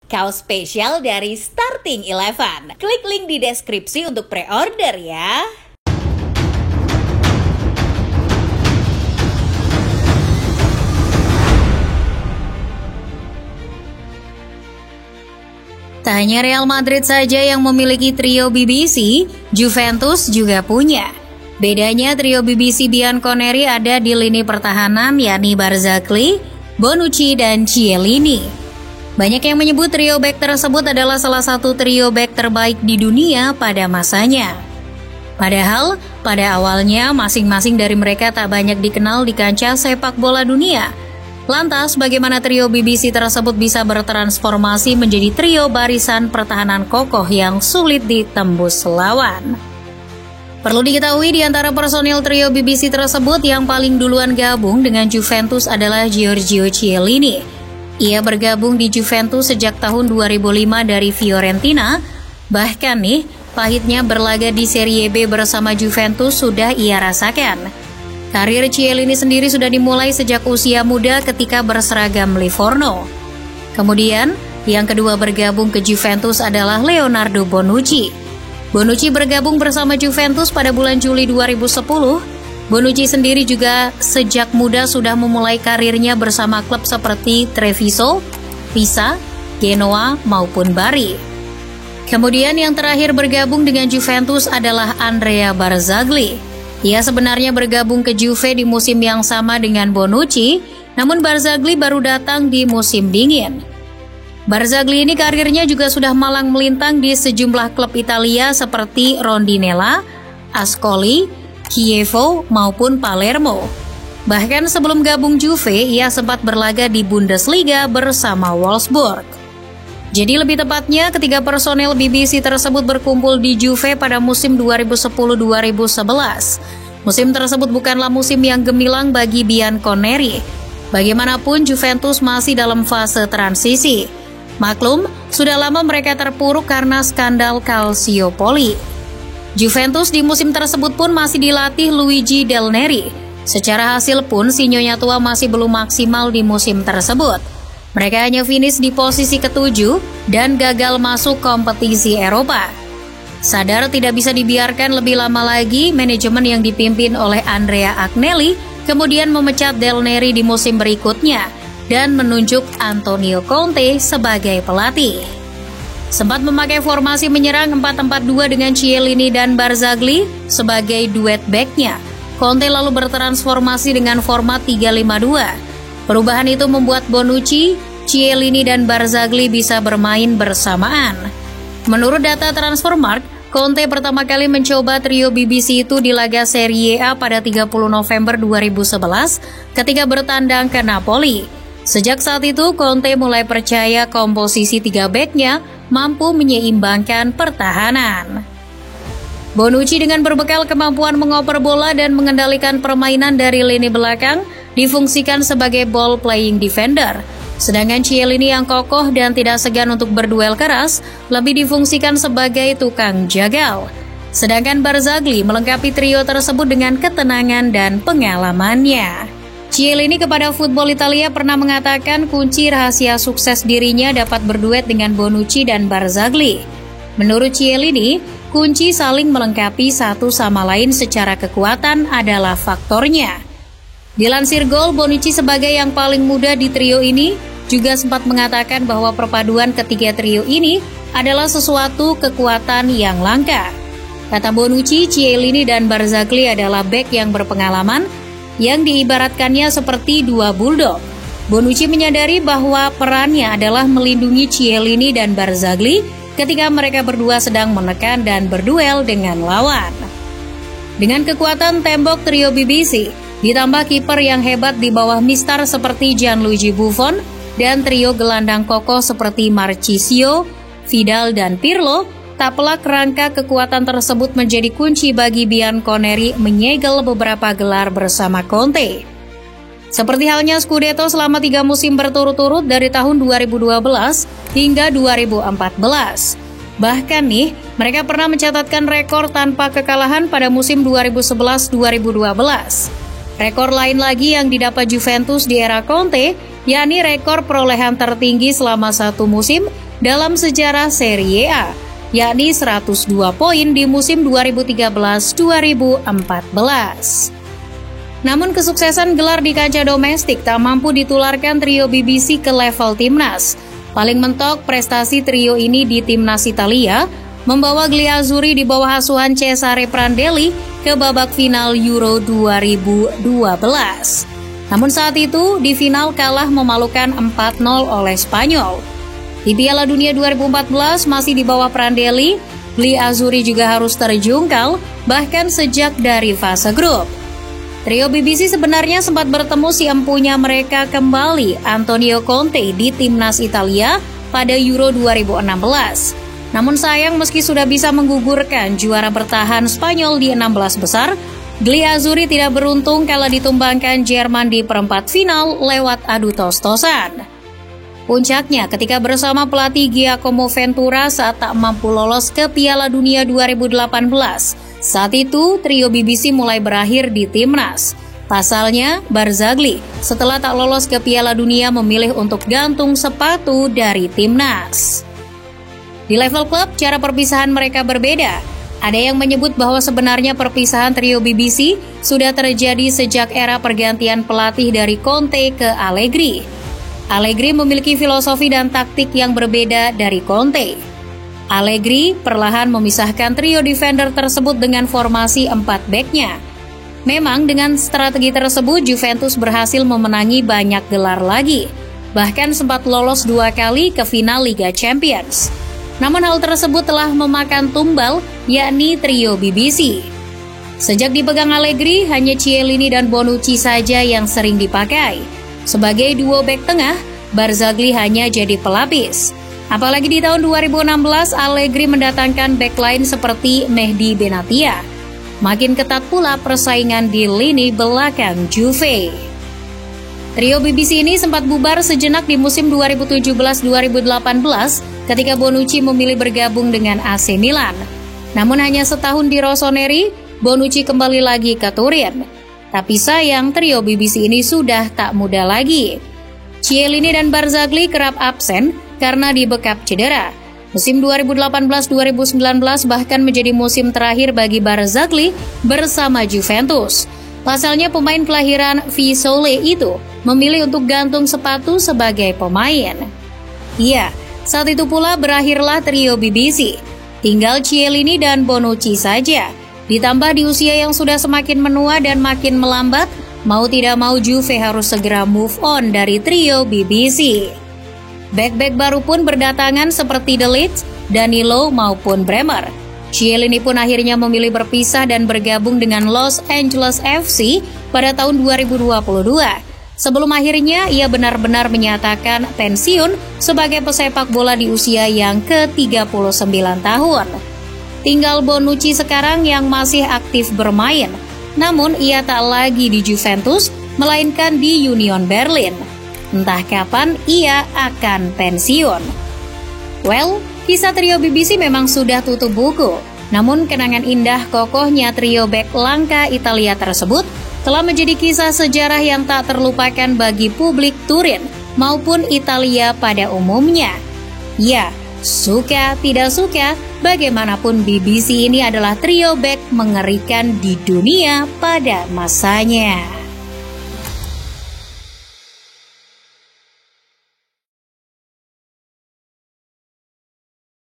Kaos spesial dari Starting Eleven. Klik link di deskripsi untuk pre-order ya. Tak hanya Real Madrid saja yang memiliki trio BBC, Juventus juga punya. Bedanya trio BBC Bianconeri ada di lini pertahanan, yakni Barzagli, Bonucci, dan Chiellini. Banyak yang menyebut trio bek tersebut adalah salah satu trio bek terbaik di dunia pada masanya. Padahal, pada awalnya masing-masing dari mereka tak banyak dikenal di kancah sepak bola dunia. Lantas, bagaimana trio BBC tersebut bisa bertransformasi menjadi trio barisan pertahanan kokoh yang sulit ditembus lawan? Perlu diketahui di antara personil trio BBC tersebut yang paling duluan gabung dengan Juventus adalah Giorgio Chiellini. Ia bergabung di Juventus sejak tahun 2005 dari Fiorentina. Bahkan nih, pahitnya berlaga di Serie B bersama Juventus sudah ia rasakan. Karir Chiellini sendiri sudah dimulai sejak usia muda ketika berseragam Livorno. Kemudian, yang kedua bergabung ke Juventus adalah Leonardo Bonucci. Bonucci bergabung bersama Juventus pada bulan Juli 2010. Bonucci sendiri juga sejak muda sudah memulai karirnya bersama klub seperti Treviso, Pisa, Genoa, maupun Bari. Kemudian yang terakhir bergabung dengan Juventus adalah Andrea Barzagli. Ia sebenarnya bergabung ke Juve di musim yang sama dengan Bonucci, namun Barzagli baru datang di musim dingin. Barzagli ini karirnya juga sudah malang melintang di sejumlah klub Italia seperti Rondinella, Ascoli, Chievo, maupun Palermo. Bahkan sebelum gabung Juve, ia sempat berlaga di Bundesliga bersama Wolfsburg. Jadi lebih tepatnya ketiga personel BBC tersebut berkumpul di Juve pada musim 2010-2011. Musim tersebut bukanlah musim yang gemilang bagi Bianconeri. Bagaimanapun Juventus masih dalam fase transisi. Maklum, sudah lama mereka terpuruk karena skandal Calciopoli. Juventus di musim tersebut pun masih dilatih Luigi Del Neri. Secara hasil pun si Nyonya tua masih belum maksimal di musim tersebut. Mereka hanya finish di posisi ke-7 dan gagal masuk kompetisi Eropa. Sadar tidak bisa dibiarkan lebih lama lagi, manajemen yang dipimpin oleh Andrea Agnelli kemudian memecat Del Neri di musim berikutnya dan menunjuk Antonio Conte sebagai pelatih. Sempat memakai formasi menyerang 4-4-2 dengan Chiellini dan Barzagli sebagai duet backnya. Conte lalu bertransformasi dengan format 3-5-2. Perubahan itu membuat Bonucci, Chiellini, dan Barzagli bisa bermain bersamaan. Menurut data Transfermarkt, Conte pertama kali mencoba trio BBC itu di laga Serie A pada 30 November 2011 ketika bertandang ke Napoli. Sejak saat itu, Conte mulai percaya komposisi tiga backnya mampu menyeimbangkan pertahanan. Bonucci dengan berbekal kemampuan mengoper bola dan mengendalikan permainan dari lini belakang difungsikan sebagai ball playing defender. Sedangkan Chiellini yang kokoh dan tidak segan untuk berduel keras lebih difungsikan sebagai tukang jagal. Sedangkan Barzagli melengkapi trio tersebut dengan ketenangan dan pengalamannya. Chiellini kepada Football Italia pernah mengatakan kunci rahasia sukses dirinya dapat berduet dengan Bonucci dan Barzagli. Menurut Chiellini, kunci saling melengkapi satu sama lain secara kekuatan adalah faktornya. Dilansir Gol, Bonucci sebagai yang paling muda di trio ini juga sempat mengatakan bahwa perpaduan ketiga trio ini adalah sesuatu kekuatan yang langka. Kata Bonucci, Chiellini dan Barzagli adalah bek yang berpengalaman yang diibaratkannya seperti dua bulldog. Bonucci menyadari bahwa perannya adalah melindungi Chiellini dan Barzagli ketika mereka berdua sedang menekan dan berduel dengan lawan. Dengan kekuatan tembok trio BBC, ditambah kiper yang hebat di bawah mistar seperti Gianluigi Buffon dan trio gelandang kokoh seperti Marchisio, Vidal, dan Pirlo, tak pelak rangka kekuatan tersebut menjadi kunci bagi Bianconeri menyegel beberapa gelar bersama Conte. Seperti halnya Scudetto selama 3 musim berturut-turut dari tahun 2012 hingga 2014. Bahkan nih, mereka pernah mencatatkan rekor tanpa kekalahan pada musim 2011-2012. Rekor lain lagi yang didapat Juventus di era Conte, yakni rekor perolehan tertinggi selama satu musim dalam sejarah Serie A, yakni 102 poin di musim 2013-2014. Namun kesuksesan gelar di kancah domestik tak mampu ditularkan trio BBC ke level timnas. Paling mentok prestasi trio ini di timnas Italia, membawa Gliazzurri di bawah asuhan Cesare Prandelli ke babak final Euro 2012. Namun saat itu di final kalah memalukan 4-0 oleh Spanyol. Di Piala Dunia 2014 masih di bawah Prandelli, Gliazzurri juga harus terjungkal bahkan sejak dari fase grup. Trio BBC sebenarnya sempat bertemu si empunya mereka kembali, Antonio Conte, di timnas Italia pada Euro 2016. Namun sayang meski sudah bisa menggugurkan juara bertahan Spanyol di 16 besar, Gliazzurri tidak beruntung kala ditumbangkan Jerman di perempat final lewat adu tos-tosan. Puncaknya ketika bersama pelatih Giacomo Ventura saat tak mampu lolos ke Piala Dunia 2018. Saat itu, trio BBC mulai berakhir di timnas. Pasalnya, Barzagli setelah tak lolos ke Piala Dunia memilih untuk gantung sepatu dari timnas. Di level klub, cara perpisahan mereka berbeda. Ada yang menyebut bahwa sebenarnya perpisahan trio BBC sudah terjadi sejak era pergantian pelatih dari Conte ke Allegri. Allegri memiliki filosofi dan taktik yang berbeda dari Conte. Allegri perlahan memisahkan trio defender tersebut dengan formasi 4 back-nya. Memang dengan strategi tersebut Juventus berhasil memenangi banyak gelar lagi, bahkan sempat lolos 2 kali ke final Liga Champions. Namun hal tersebut telah memakan tumbal, yakni trio BBC. Sejak dipegang Allegri, hanya Chiellini dan Bonucci saja yang sering dipakai. Sebagai duo back tengah, Barzagli hanya jadi pelapis. Apalagi di tahun 2016, Allegri mendatangkan backline seperti Mehdi Benatia. Makin ketat pula persaingan di lini belakang Juve. Trio BBC ini sempat bubar sejenak di musim 2017-2018 ketika Bonucci memilih bergabung dengan AC Milan. Namun hanya setahun di Rossoneri, Bonucci kembali lagi ke Turin. Tapi sayang, trio BBC ini sudah tak muda lagi. Chiellini dan Barzagli kerap absen karena dibekap cedera. Musim 2018-2019 bahkan menjadi musim terakhir bagi Barzagli bersama Juventus. Pasalnya pemain kelahiran Fiesole itu memilih untuk gantung sepatu sebagai pemain. Iya, saat itu pula berakhirlah trio BBC. Tinggal Chiellini dan Bonucci saja. Ditambah di usia yang sudah semakin menua dan makin melambat, mau tidak mau Juve harus segera move on dari trio BBC. Back-back baru pun berdatangan seperti De Ligt, Danilo maupun Bremer. Chiellini pun akhirnya memilih berpisah dan bergabung dengan Los Angeles FC pada tahun 2022. Sebelum akhirnya ia benar-benar menyatakan pensiun sebagai pesepak bola di usia yang ke-39 tahun. Tinggal Bonucci sekarang yang masih aktif bermain, namun ia tak lagi di Juventus, melainkan di Union Berlin. Entah kapan ia akan pensiun. Well, kisah trio BBC memang sudah tutup buku. Namun kenangan indah kokohnya trio back langka Italia tersebut telah menjadi kisah sejarah yang tak terlupakan bagi publik Turin maupun Italia pada umumnya. Ya, suka tidak suka, bagaimanapun BBC ini adalah trio back mengerikan di dunia pada masanya.